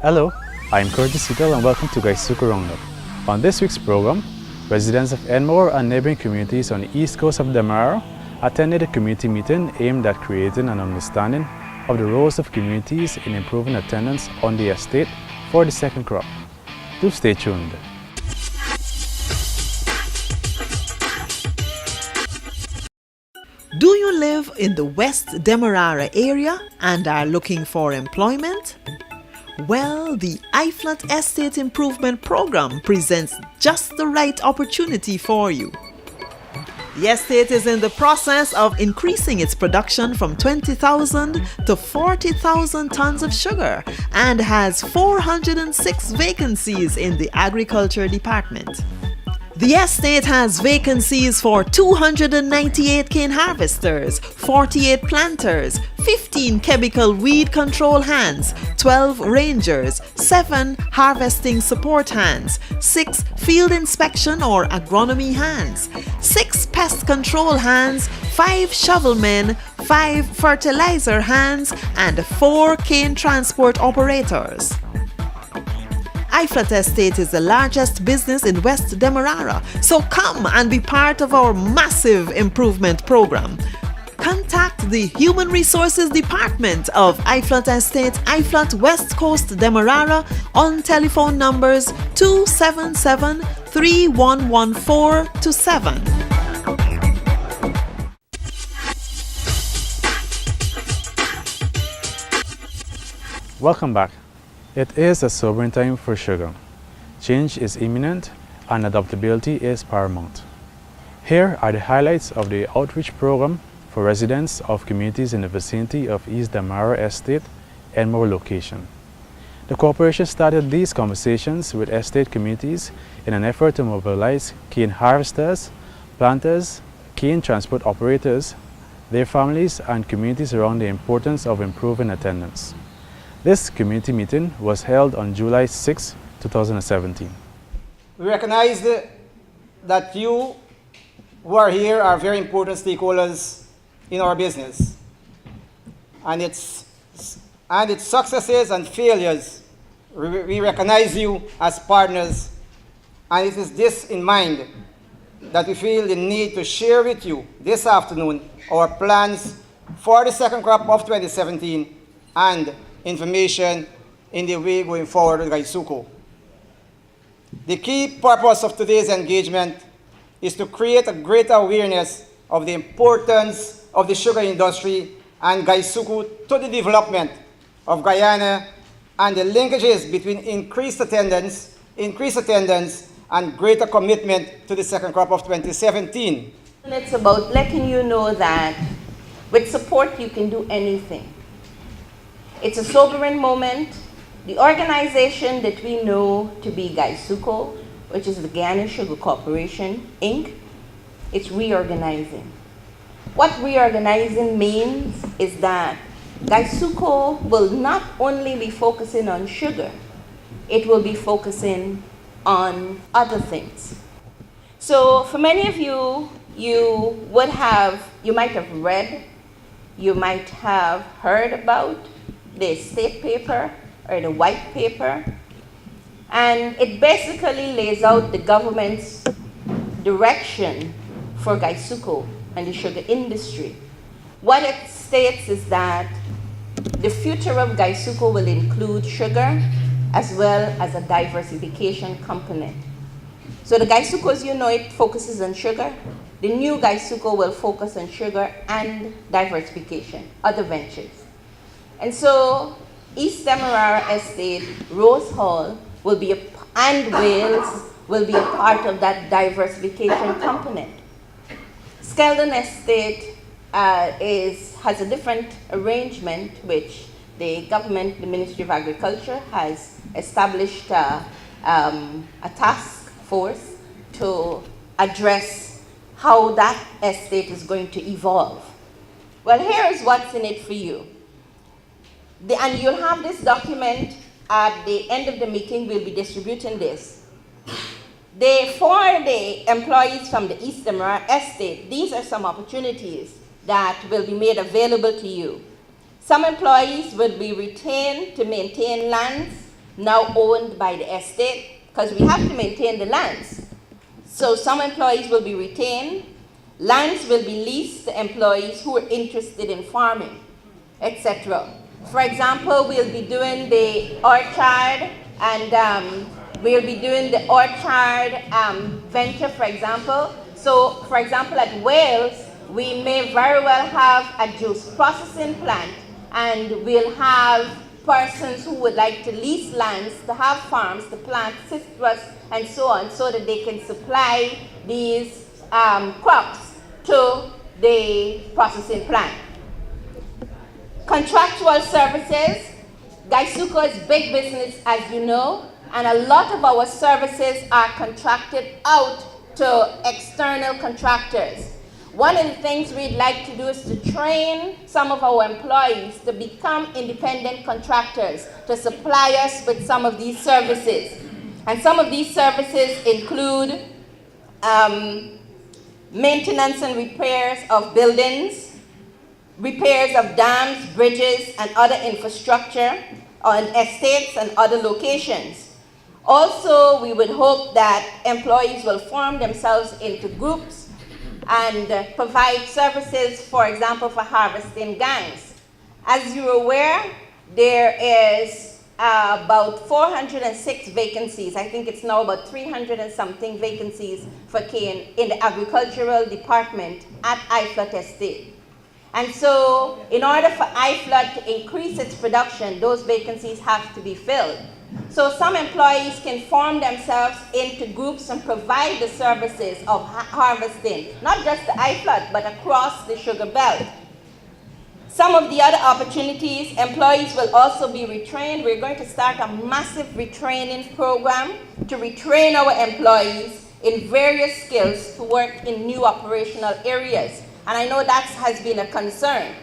Hello, I'm Curtis Sigal and welcome to Guyana Sugar Roundup. On this week's program, residents of Demerara and neighboring communities on the east coast of Demerara attended a community meeting aimed at creating an understanding of the roles of communities in improving attendance on the estate for the second crop. Do stay tuned. Do you live in the West Demerara area and are looking for employment? Well, the iFlat Estate Improvement Program presents just the right opportunity for you. The estate is in the process of increasing its production from 20,000 to 40,000 tons of sugar and has 406 vacancies in the agriculture department. The estate has vacancies for 298 cane harvesters, 48 planters, 15 chemical weed control hands, 12 rangers, 7 harvesting support hands, 6 field inspection or agronomy hands, 6 pest control hands, 5 shovelmen, 5 fertilizer hands, and 4 cane transport operators. iFlat Estate is the largest business in West Demerara, so come and be part of our massive improvement program. Contact the Human Resources Department of iFlat Estate, iFlat West Coast Demerara on telephone numbers 277-3114-7. Welcome back. It is a sobering time for sugar. Change is imminent and adaptability is paramount. Here are the highlights of the outreach program for residents of communities in the vicinity of East Demerara Estate and more location. The corporation started these conversations with estate communities in an effort to mobilize cane harvesters, planters, cane transport operators, their families and communities around the importance of improving attendance. This community meeting was held on July 6, 2017. We recognize that you who are here are very important stakeholders in our business. And its successes and failures, we recognize you as partners. And it is this in mind that we feel the need to share with you this afternoon our plans for the second crop of 2017 and information in the way going forward with Gaisuko. The key purpose of today's engagement is to create a greater awareness of the importance of the sugar industry and Gaisuko to the development of Guyana and the linkages between increased attendance and greater commitment to the second crop of 2017. It's about letting you know that with support you can do anything. It's a sobering moment. The organization that we know to be Gaisuko, which is the Guyana Sugar Corporation Inc., it's reorganizing. What reorganizing means is that Gaisuko will not only be focusing on sugar, it will be focusing on other things. So for many of you, you might have read, you might have heard about the state paper or the white paper, and it basically lays out the government's direction for Gaisuko and the sugar industry. What it states is that the future of Gaisuko will include sugar as well as a diversification component. So the Gaisuko, as you know, it focuses on sugar. The new Gaisuko will focus on sugar and diversification, other ventures. And so East Demerara Estate, Rose Hall, and Wales will be a part of that diversification component. Skeldon Estate has a different arrangement, which the government, the Ministry of Agriculture, has established a task force to address how that estate is going to evolve. Well, here is what's in it for you. And you'll have this document at the end of the meeting. We'll be distributing this. For the employees from the East Demerara Estate, these are some opportunities that will be made available to you. Some employees will be retained to maintain lands now owned by the estate, because we have to maintain the lands. So some employees will be retained, lands will be leased to employees who are interested in farming, etc. For example, we'll be doing the orchard and we'll be doing the orchard venture, for example. So, for example, at Wales, we may very well have a juice processing plant, and we'll have persons who would like to lease lands to have farms to plant citrus and so on, so that they can supply these crops to the processing plant. Contractual services. Gaisuco is big business, as you know, and a lot of our services are contracted out to external contractors. One of the things we'd like to do is to train some of our employees to become independent contractors, to supply us with some of these services. And some of these services include maintenance and repairs of buildings, repairs of dams, bridges, and other infrastructure on estates and other locations. Also, we would hope that employees will form themselves into groups and provide services, for example, for harvesting gangs. As you're aware, there is about 406 vacancies. I think it's now about 300 and something vacancies for cane in the agricultural department at IFLOT Estate. And so, in order for IFLOT to increase its production, those vacancies have to be filled. So some employees can form themselves into groups and provide the services of harvesting, not just the IFLOT, but across the sugar belt. Some of the other opportunities, employees will also be retrained. We're going to start a massive retraining program to retrain our employees in various skills to work in new operational areas. And I know that has been a concern.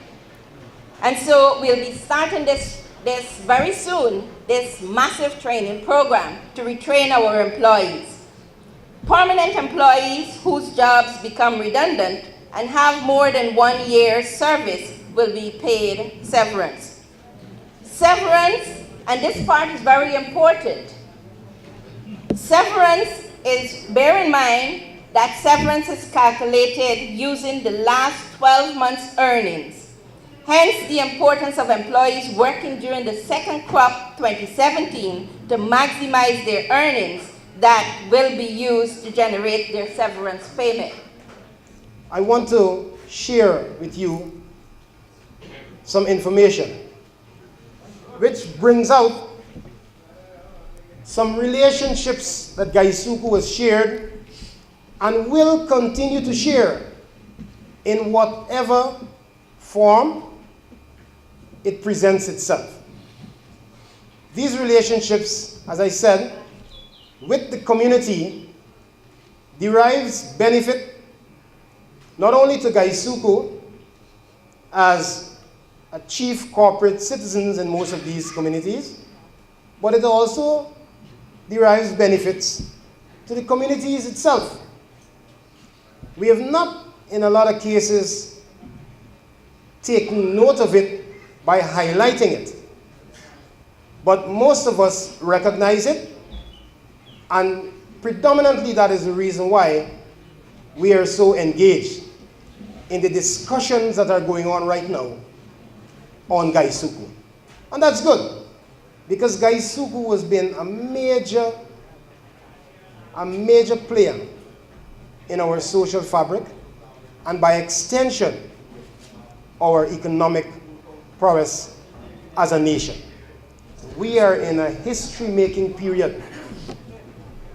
And so we'll be starting this very soon, this massive training program to retrain our employees. Permanent employees whose jobs become redundant and have more than 1 year's service will be paid severance. Severance, and this part is very important. Severance is, bear in mind that severance is calculated using the last 12 months' earnings. Hence, the importance of employees working during the second crop 2017 to maximize their earnings that will be used to generate their severance payment. I want to share with you some information which brings out some relationships that Gaisuco has shared and will continue to share in whatever form it presents itself. These relationships, as I said, with the community derives benefit not only to Gaisuco as a chief corporate citizens in most of these communities, but it also derives benefits to the communities itself. We have not, in a lot of cases, taken note of it by highlighting it. But most of us recognize it, and predominantly that is the reason why we are so engaged in the discussions that are going on right now on Gaisuco. And that's good, because Gaisuco has been a major player in our social fabric, and by extension, our economic prowess as a nation. We are in a history-making period,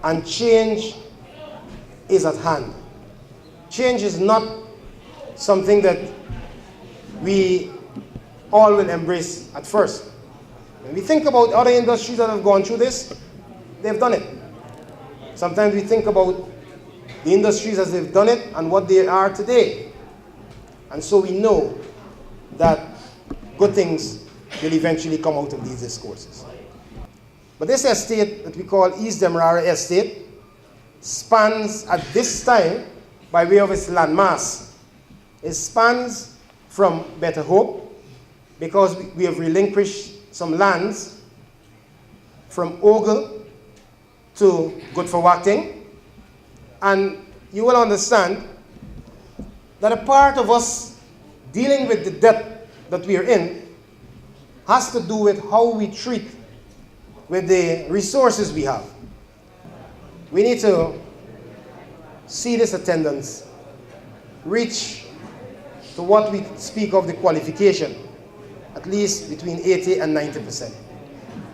and change is at hand. Change is not something that we all will embrace at first. When we think about other industries that have gone through this, they've done it. Sometimes we think about the industries as they've done it and what they are today. And so we know that good things will eventually come out of these discourses. But this estate that we call East Demerara Estate spans at this time, by way of its landmass, it spans from Better Hope, because we have relinquished some lands from ogle to good for Wating. And you will understand that a part of us dealing with the debt that we are in has to do with how we treat with the resources we have. We need to see this attendance reach to what we speak of the qualification, at least between 80 and 90%.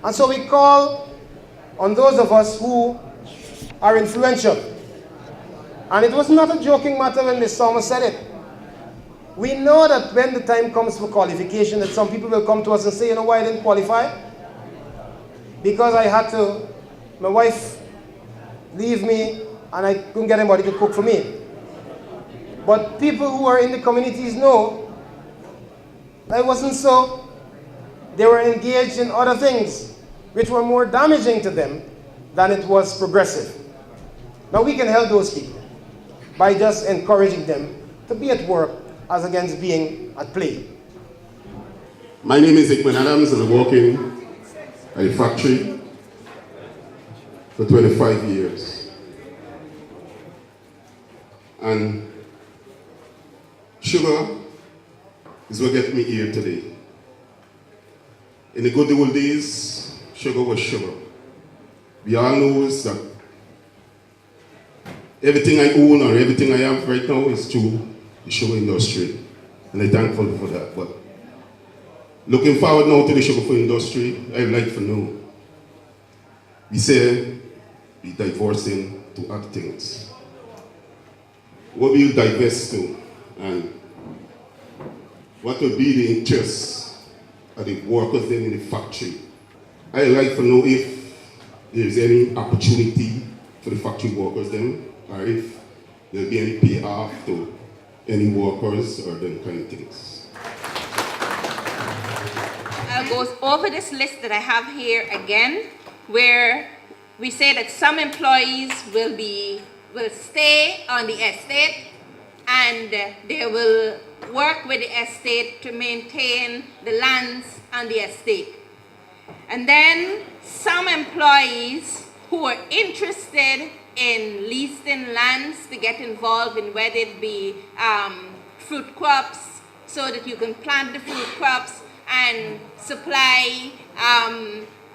And so we call on those of us who are influential. And it was not a joking matter when Ms. Thomas said it. We know that when the time comes for qualification, that some people will come to us and say, you know why I didn't qualify? Because I had to, my wife leave me and I couldn't get anybody to cook for me. But people who are in the communities know that it wasn't so. They were engaged in other things which were more damaging to them than it was progressive. Now we can help those people by just encouraging them to be at work as against being at play. My name is Hickman Adams and I'm working at a factory for 25 years. And sugar is what got me here today. In the good old days, sugar was sugar. We all know that everything I own or everything I have right now is through the sugar industry. And I'm thankful for that. But looking forward now to the sugar industry, I'd like to know. We say we're divorcing to other things. What will you divest to? And what will be the interest of the workers then in the factory? I'd like to know if there's any opportunity for the factory workers then, or if there'll be any payoff to any workers or them kind of things. I'll go over this list that I have here again, where we say that some employees will stay on the estate and they will work with the estate to maintain the lands on the estate. And then some employees who are interested in leasing lands to get involved in whether it be fruit crops, so that you can plant the fruit crops and supply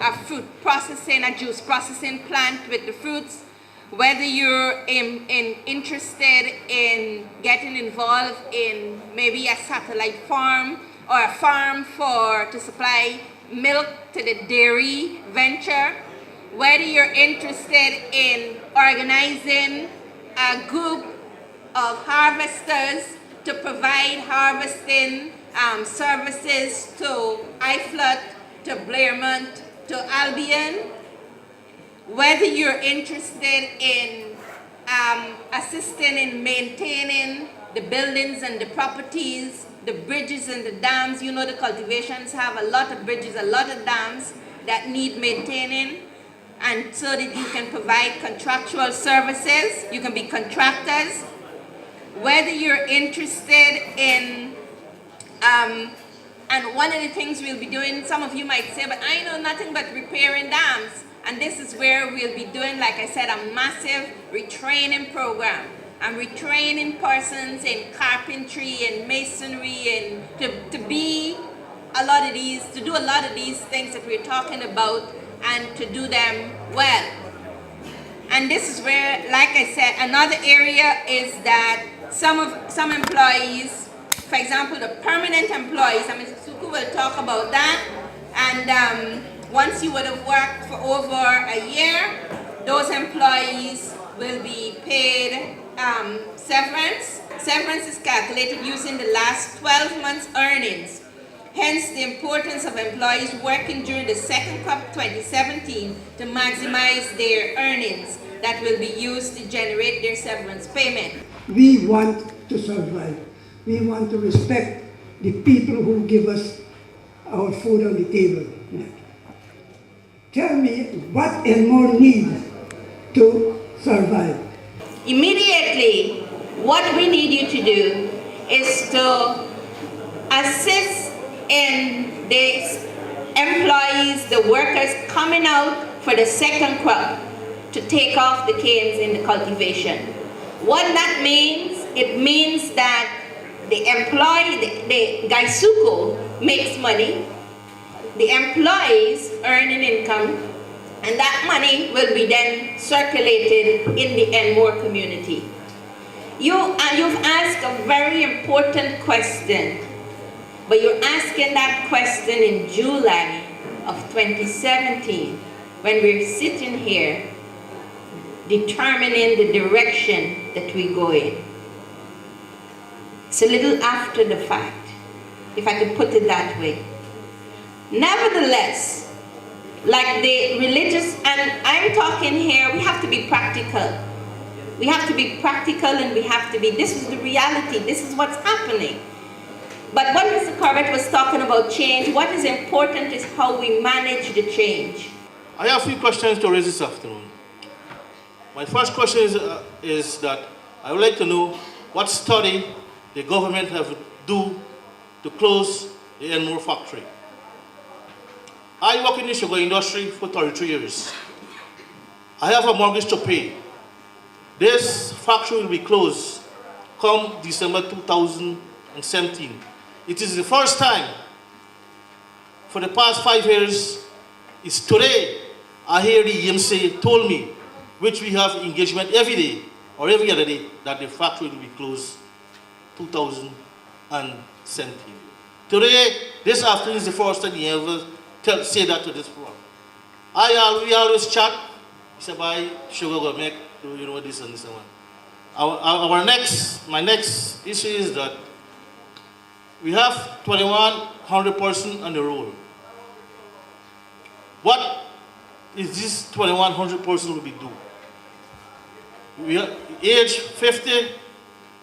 a fruit processing, a juice processing plant with the fruits. Whether you're interested in getting involved in maybe a satellite farm or a farm to supply milk to the dairy venture, whether you're interested in organizing a group of harvesters to provide harvesting services to Iflot, to Blairmont, to Albion, whether you're interested in assisting in maintaining the buildings and the properties, the bridges and the dams. You know the cultivations have a lot of bridges, a lot of dams that need maintaining, and so that you can provide contractual services, you can be contractors. Whether you're interested in, and one of the things we'll be doing, some of you might say, but I know nothing but repairing dams. And this is where we'll be doing, like I said, a massive retraining program. I'm retraining persons in carpentry and masonry and to do a lot of these things that we're talking about and to do them well. And this is where, like I said, another area is that some employees, for example, the permanent employees, and Mr. Suku will talk about that, and once you would have worked for over a year, those employees will be paid severance. Severance is calculated using the last 12 months' earnings. Hence, the importance of employees working during the second COP 2017 to maximize their earnings that will be used to generate their severance payment. We want to survive. We want to respect the people who give us our food on the table. Tell me what and more need to survive. Immediately, what we need you to do is to assist in the employees, the workers coming out for the second crop to take off the canes in the cultivation. What that means, it means that the Gaisuco makes money, the employees earn an income, and that money will be then circulated in the Enmore community. You've asked a very important question, but you're asking that question in July of 2017, when we're sitting here determining the direction that we go in. It's a little after the fact, if I could put it that way. Nevertheless, like the religious, and I'm talking here, we have to be practical. We have to be practical, and we have to be, this is the reality, this is what's happening. But when Mr. Corbett was talking about change, what is important is how we manage the change. I have a few questions to raise this afternoon. My first question is that I would like to know what study the government have do to close the Enmore factory. I work in the sugar industry for 33 years. I have a mortgage to pay. This factory will be closed come December 2017. It is the first time for the past 5 years. It's today I hear the EMC told me, which we have engagement every day or every other day, that the factory will be closed 2017. Today, this afternoon is the first time he ever say that to this forum. We always chat. He said, "Bye, sugar go make, you know, this and this and one." My next issue is that we have 2,100 persons on the roll. What is this 2,100 persons will be do? We are age 50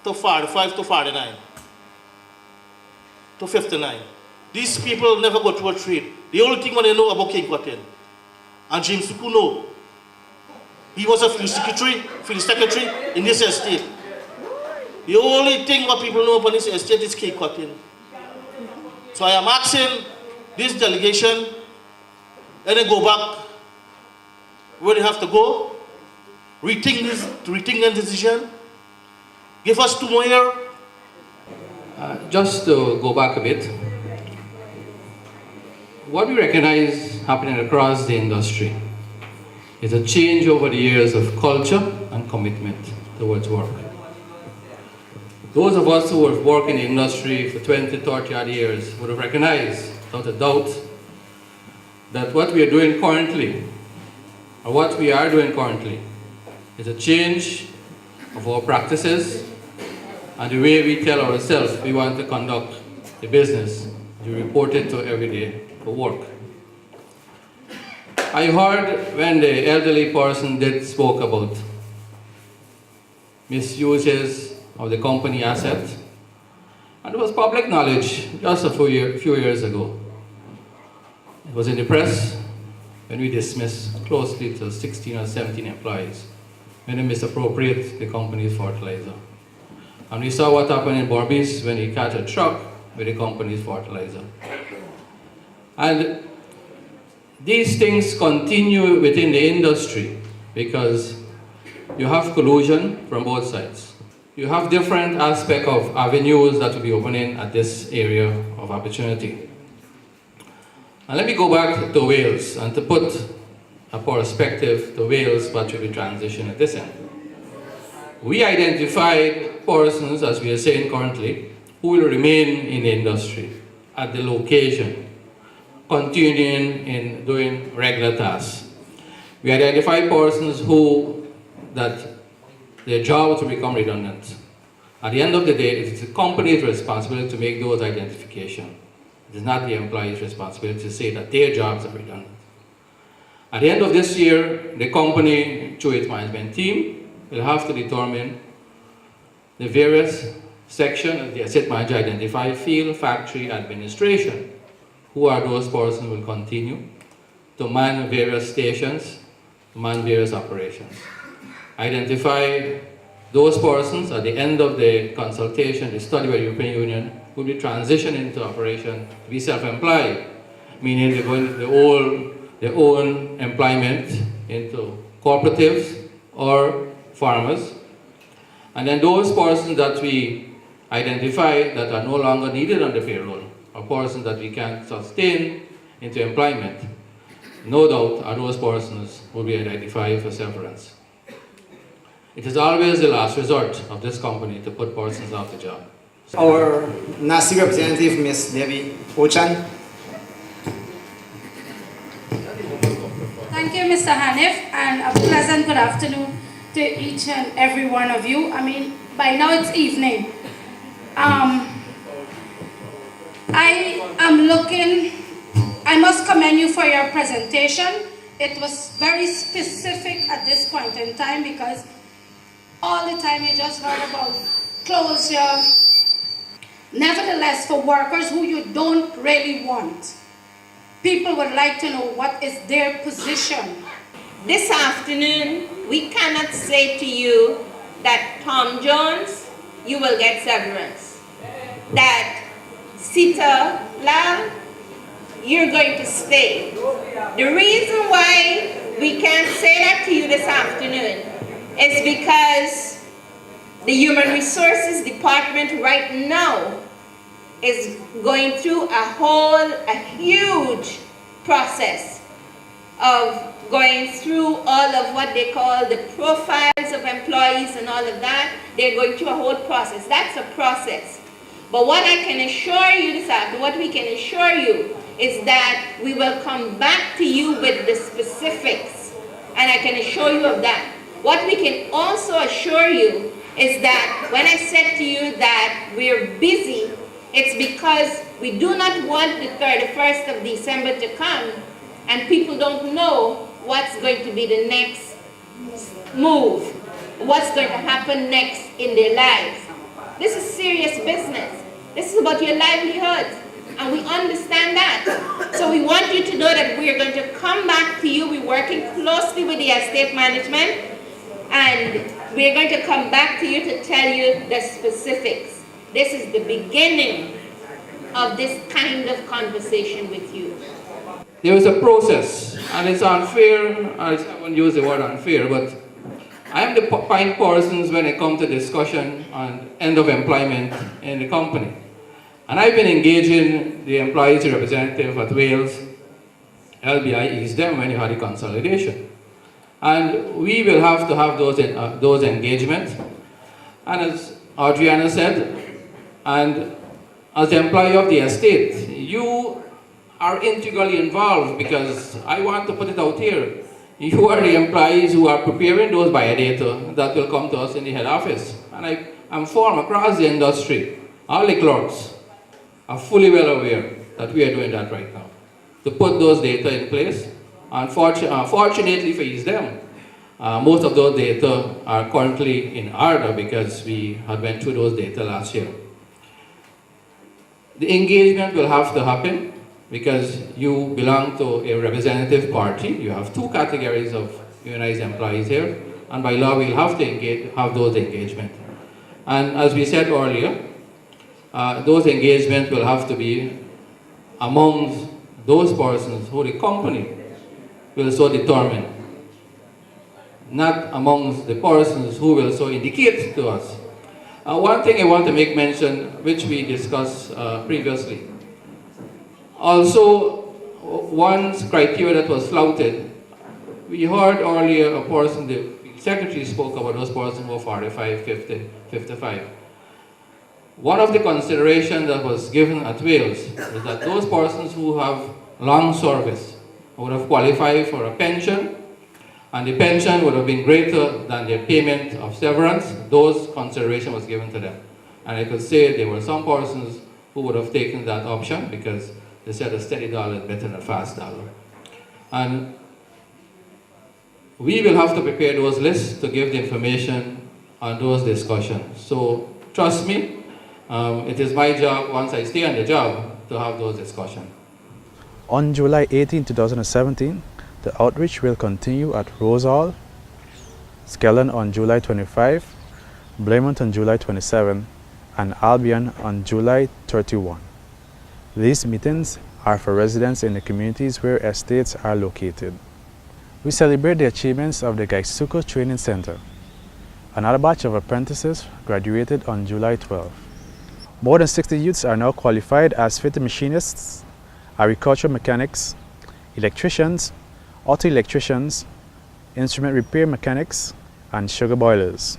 to 45 to 49 to 59. These people never go through a trade. The only thing what they know about King Cotton. And James Suku know. He was a field secretary in this estate. The only thing what people know about this estate is King Cotton. So I am asking this delegation, and then go back where they have to go, rethink the decision, give us 2 more years. Just to go back a bit, what we recognize happening across the industry is a change over the years of culture and commitment towards work. Those of us who have worked in the industry for 20, 30 odd years would have recognized, without a doubt, that what we are doing currently, or what we are doing currently, is a change of our practices and the way we tell ourselves we want to conduct the business, we report it to every day for work. I heard when the elderly person spoke about misuses of the company asset, and it was public knowledge just a few years ago. It was in the press when we dismissed closely to 16 or 17 employees when they misappropriate the company's fertilizer. And we saw what happened in Barbies when he catch a truck with the company's fertilizer. And these things continue within the industry because you have collusion from both sides. You have different aspects of avenues that will be opening at this area of opportunity. And let me go back to Wales and to put a perspective to Wales, what should be transition at this end. We identified persons, as we are saying currently, who will remain in the industry at the location, continuing in doing regular tasks. We identified persons that their jobs will become redundant. At the end of the day, it is the company's responsibility to make those identifications. It is not the employee's responsibility to say that their jobs are redundant. At the end of this year, the company, through its management team, will have to determine the various sections of the asset manager identify field, factory, administration. Who are those persons who will continue to man various stations, to man various operations. Identify those persons at the end of the consultation, the study by the European Union, will be transitioned into operation to be self-employed, meaning they're going, the old their own employment into cooperatives or farmers. And then those persons that we identify that are no longer needed on the payroll, or persons that we can't sustain into employment, no doubt are those persons will be identified for severance. It is always the last resort of this company to put persons out the job. Our NASI representative, Ms. Debbie Ochan. Thank you, Mr. Hanif, and a pleasant good afternoon to each and every one of you. I mean, by now it's evening. I must commend you for your presentation. It was very specific at this point in time because all the time you just heard about closure. Nevertheless, for workers who you don't really want, people would like to know what is their position. This afternoon, we cannot say to you that Tom Jones, you will get severance. That Sita Lal, you're going to stay. The reason why we can't say that to you this afternoon is because the Human Resources Department right now is going through a huge process of going through all of what they call the profiles of employees and all of that. They're going through a whole process. That's a process. But what I can assure you this afternoon, what we can assure you is that we will come back to you with the specifics. And I can assure you of that. What we can also assure you is that when I said to you that we're busy, it's because we do not want the 31st of December to come and people don't know what's going to be the next move, what's going to happen next in their lives. This is serious business. This is about your livelihood, and we understand that. So we want you to know that we are going to come back to you. We're working closely with the estate management, and we're going to come back to you to tell you the specifics. This is the beginning of this kind of conversation with you. There is a process, and it's unfair. I won't use the word unfair, but I am the point persons when it comes to discussion on end of employment in the company. And I've been engaging the employees representative at Wales, LBI East Dem when you had the consolidation. And we will have to have those engagements. And as Adriana said, and as the employee of the estate, you are integrally involved because I want to put it out here. You are the employees who are preparing those biodata that will come to us in the head office. And I'm formed across the industry. All the clerks are fully well aware that we are doing that right now, to put those data in place. Fortunately for them, most of those data are currently in order because we had went through those data last year. The engagement will have to happen because you belong to a representative party. You have two categories of unionized employees here, and by law we'll have to have those engagements. And as we said earlier, those engagements will have to be amongst those persons who the company will so determine, not amongst the persons who will so indicate to us. One thing I want to make mention, which we discussed previously. Also, one criteria that was flouted, we heard earlier a person, the secretary spoke about those persons who were 45, 50, 55. One of the considerations that was given at Wales is that those persons who have long service would have qualified for a pension, and the pension would have been greater than their payment of severance. Those consideration was given to them. And I could say there were some persons who would have taken that option because they said a steady dollar is better than a fast dollar. And we will have to prepare those lists to give the information on those discussions. So trust me, it is my job, once I stay on the job, to have those discussions. On July 18, 2017, the outreach will continue at Rose Hall, Skellon on July 25, Blaymont on July 27, and Albion on July 31. These meetings are for residents in the communities where estates are located. We celebrate the achievements of the Gaisuko Training Center. Another batch of apprentices graduated on July 12. More than 60 youths are now qualified as fitting machinists, agricultural mechanics, electricians, auto electricians, instrument repair mechanics, and sugar boilers.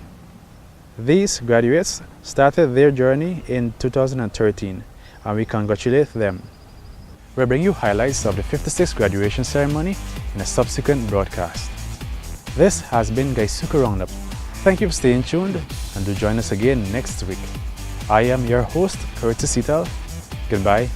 These graduates started their journey in 2013, and we congratulate them. We'll bring you highlights of the 56th graduation ceremony in a subsequent broadcast. This has been Gaisuko Roundup. Thank you for staying tuned, and do join us again next week. I am your host, Curtis Sital. Goodbye.